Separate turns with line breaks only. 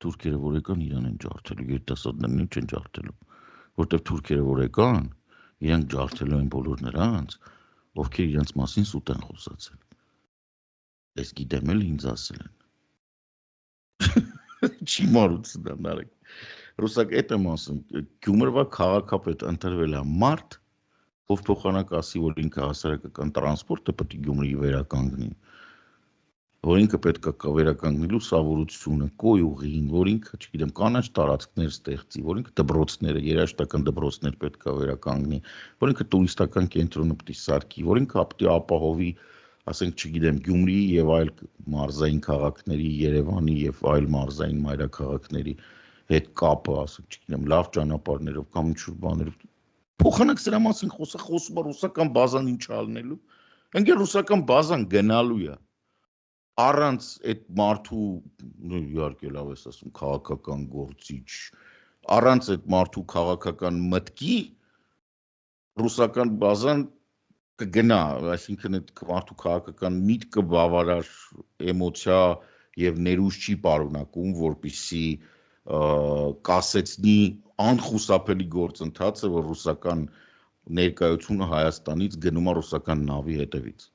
Թուրքերը որ եկան իրան են ջարդելու, երիտասարդներին չեն ջարդելու, որտեղ թուրքերը որ եկան, իրանք ջարդելու են բոլոր նրանց, ովքեր իրենց մասին սուտ են խոսացել։ Ես գիտեմ էլ ինձ ասել են։ Չի մարուցն դա նարեկ։ Ռուսակ էդ եմ ասում, Գյումրվա քաղաքապետ ընտրվել է մարդ, ով փոխանակ ասի, որ ինքը հասարակական տրանսպորտը պետք է Գյումրիի վերականգնի, որ ինքը պետք է վերականգնելու սովորությունը, կոյուղին, որ ինքը, չգիտեմ, կանաչ տարածքներ ստեղծի, որ ինքը դպրոցները, երաժշտական դպրոցներ պետք է վերականգնի, որ ինքը տուրիստական կենտրոնը պետք է սարքի, որ ինքը պետք է ապահովի, ասենք, չգիտեմ, Գյումրիի եւ այլ մարզային քաղաքների, Երևանի եւ այլ մարզային մայրաքաղաքների հետ կապը, ասենք, չգիտեմ, լավ ճանապարհներով կամ ինչ-որ բաներով։ Փոխանակ սրա մասին խոսում է ռուսական բազան ինչ ալնելու։ Ընկեր ռուսական բազան գնալու է։ Առանց այդ մարդու, իհարկե լավ ես ասում, քաղաքական գործիչ, առանց այդ մարդու քաղաքական մտքի ռուսական բազան կգնա, այսինքն այդ մարդու քաղաքական միտքը բավարար էմոցիա եւ ներուժ չի պարունակում, որպեսզի կասեցնի անխուսափելի գործընթացը, որ ռուսական ներկայությունը Հայաստանից գնում է ռուսական նավի հետևից։